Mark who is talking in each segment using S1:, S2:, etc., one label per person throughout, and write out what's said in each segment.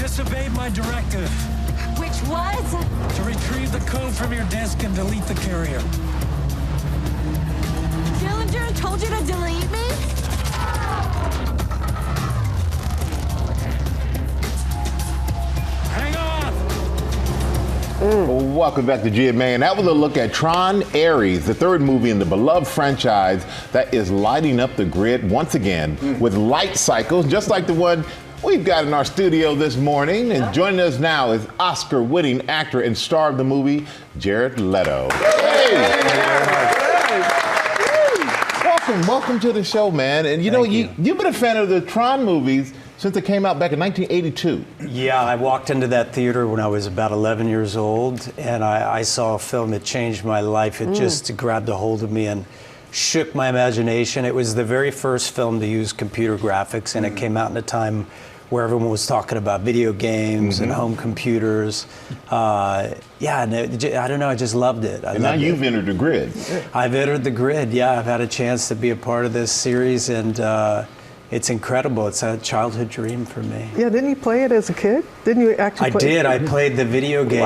S1: disobeyed my directive.
S2: Which was?
S1: To retrieve the code from your disk and delete the carrier.
S2: Dillinger told you to delete me?
S1: Hang on!
S3: Welcome back to GMA, and that was a look at Tron Ares, the third movie in the beloved franchise that is lighting up the grid once again with light cycles, just like the one we've got in our studio this morning. And joining us now is Oscar-winning actor and star of the movie, Jared Leto. Welcome to the show, man. And you know, you've been a fan of the Tron movies since it came out back in 1982.
S4: Yeah, I walked into that theater when I was about 11 years old, and I saw a film that changed my life. It just grabbed a hold of me and shook my imagination. It was the very first film to use computer graphics, and it came out in a time where everyone was talking about video games and home computers. I don't know, I just loved it.
S3: And now you've entered the grid.
S4: I've entered the grid, yeah. I've had a chance to be a part of this series, and it's incredible. It's a childhood dream for me.
S5: Yeah, didn't you play it as a kid? Didn't you actually play it?
S4: I did. I played the video game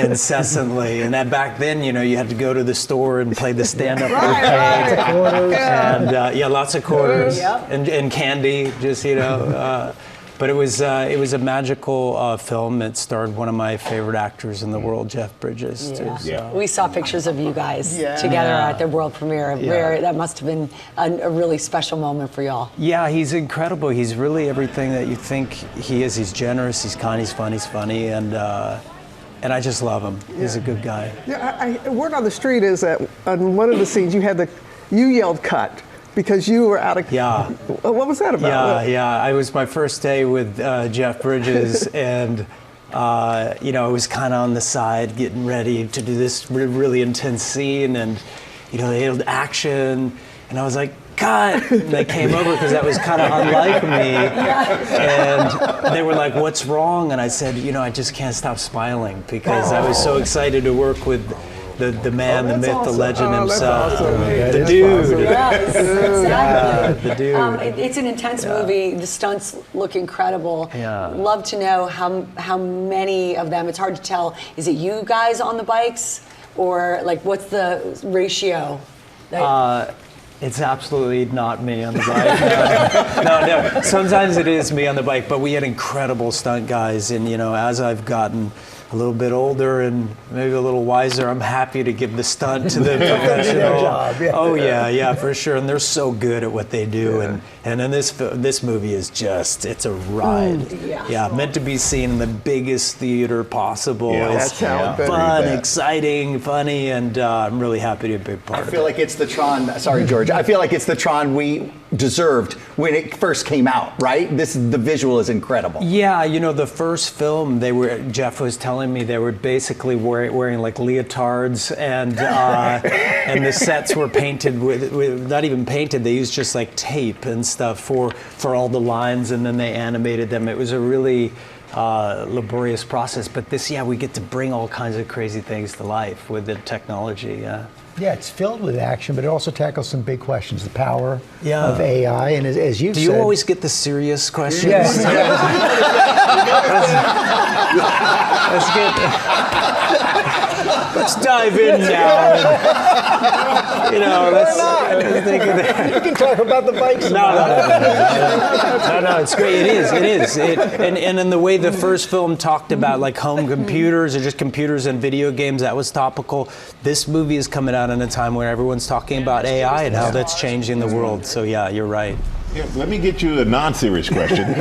S4: incessantly. And that back then, you know, you had to go to the store and play the stand-up arcade. And lots of quarters. And candy, just, you know. But it was a magical film. It starred one of my favorite actors in the world, Jeff Bridges. Too, so.
S6: We saw pictures of you guys together at the world premiere, where that must have been a really special moment for y'all.
S4: Yeah, he's incredible. He's really everything that you think he is. He's generous, he's kind, he's fun, he's funny, and I just love him. He's a good guy.
S5: Yeah, word on the street is that on one of the scenes you yelled cut. Because you were out of...
S4: Yeah.
S5: What was that about?
S4: Yeah. It was my first day with Jeff Bridges, and, you know, I was kind of on the side getting ready to do this really intense scene, and, you know, they hailed action, and I was like, cut! And they came over because that was kind of unlike me, and they were like, what's wrong? And I said, you know, I just can't stop smiling because I was so excited to work with the man, the myth, the legend himself. The dude.
S6: Yes, exactly.
S4: The dude.
S6: It's an intense movie. The stunts look incredible.
S4: Yeah.
S6: Love to know how many of them. It's hard to tell. Is it you guys on the bikes, or like what's the ratio?
S4: It's absolutely not me on the bike. No. Sometimes it is me on the bike, but we had incredible stunt guys, and you know, as I've gotten a little bit older and maybe a little wiser, I'm happy to give the stunt to the professional. Oh yeah, for sure. And they're so good at what they do. And then this movie is just, it's a ride. Meant to be seen in the biggest theater possible. It's fun, exciting, funny, and I'm really happy to be a big part of it.
S7: I feel like it's the Tron, sorry George, I feel like it's the Tron we deserved when it first came out, right? The visual is incredible.
S4: Yeah, you know, the first film, Jeff was telling me they were basically wearing like leotards, and and the sets were painted with not even painted, they used just like tape and stuff for all the lines, and then they animated them. It was a really laborious process, but we get to bring all kinds of crazy things to life with the technology.
S8: Yeah, it's filled with action, but it also tackles some big questions, the power of AI, and as you said...
S4: Do you always get the serious questions?
S8: Yes.
S4: Let's dive in now. You know, let's think of that.
S8: You can talk about the bikes.
S4: No, it's great. It is. And in the way the first film talked about like home computers or just computers and video games, that was topical. This movie is coming out in a time where everyone's talking about AI and how that's changing the world. So yeah, you're right.
S3: Yeah, let me get you a non-serious question.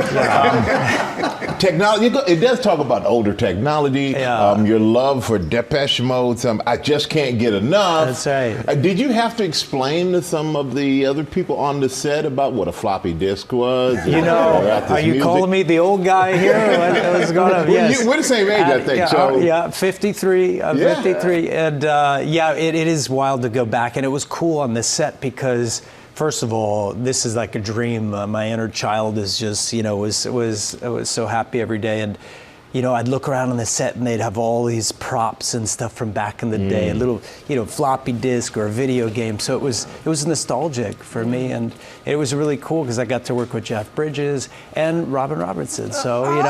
S3: Technology, it does talk about older technology, your love for Depeche Mode, I just can't get enough.
S4: That's right.
S3: Did you have to explain to some of the other people on the set about what a floppy disk was?
S4: You know, are you calling me the old guy here? What's going on? Yes.
S3: We're the same age, I think.
S4: 53. I'm 53. And it is wild to go back. And it was cool on this set because, first of all, this is like a dream. My inner child is just, was so happy every day. And I'd look around on the set and they'd have all these props and stuff from back in the day, a little, floppy disk or a video game. So it was nostalgic for me, and it was really cool because I got to work with Jeff Bridges and Robin Robertson. So,
S5: You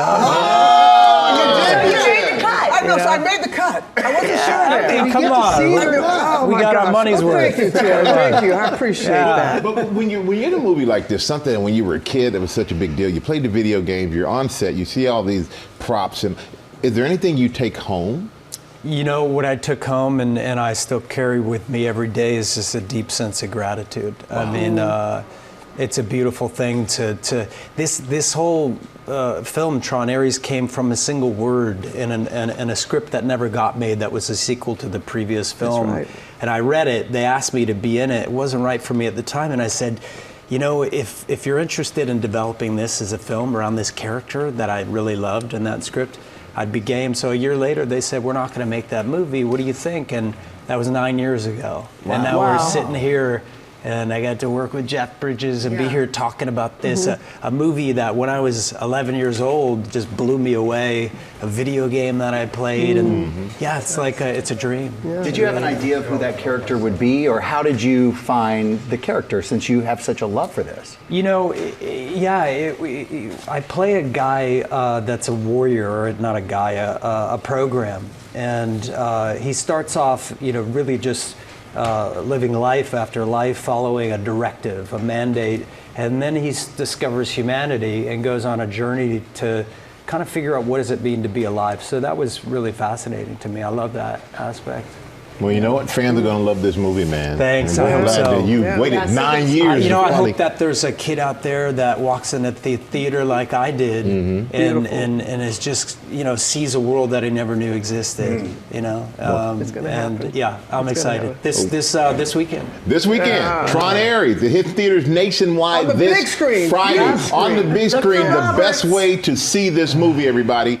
S5: made the cut. I know, so I made the cut. I wasn't sure that.
S4: Hey, come on. We got our money's worth.
S5: Thank you, Tim. Thank you. I appreciate that.
S3: But when you're in a movie like this, something when you were a kid that was such a big deal, you played the video games, you're on set, you see all these props, and is there anything you take home?
S4: What I took home and I still carry with me every day is just a deep sense of gratitude. Wow. I mean, it's a beautiful thing to this whole film, Tron Ares, came from a single word in a script that never got made that was a sequel to the previous film.
S5: That's right.
S4: And I read it, they asked me to be in it. It wasn't right for me at the time, and I said, if you're interested in developing this as a film around this character that I really loved in that script, I'd be game. So a year later, they said, we're not going to make that movie. What do you think? And that was 9 years ago. Wow. And now we're sitting here, and I got to work with Jeff Bridges and be here talking about this, a movie that when I was 11 years old just blew me away, a video game that I played, and it's like it's a dream.
S5: Yeah.
S7: Did you have an idea of who that character would be, or how did you find the character since you have such a love for this?
S4: I play a guy that's a warrior, or not a guy, a program, and he starts off, really just living life after life, following a directive, a mandate, and then he discovers humanity and goes on a journey to kind of figure out what does it mean to be alive. So that was really fascinating to me. I love that aspect.
S3: Well, you know what? Fans are going to love this movie, man.
S4: Thanks.
S3: And
S4: I hope
S3: glad
S4: so.
S3: that you waited 9 years.
S4: I hope that there's a kid out there that walks into the theater like I did, and is just sees a world that he never knew existed.
S5: It's gonna happen.
S4: I'm excited. This weekend.
S3: This weekend, Tron Ares. It hits theaters nationwide
S5: On the
S3: this
S5: big screen.
S3: Friday.
S5: Yes.
S3: On the big screen, the
S5: Roberts.
S3: best way to see this movie, everybody.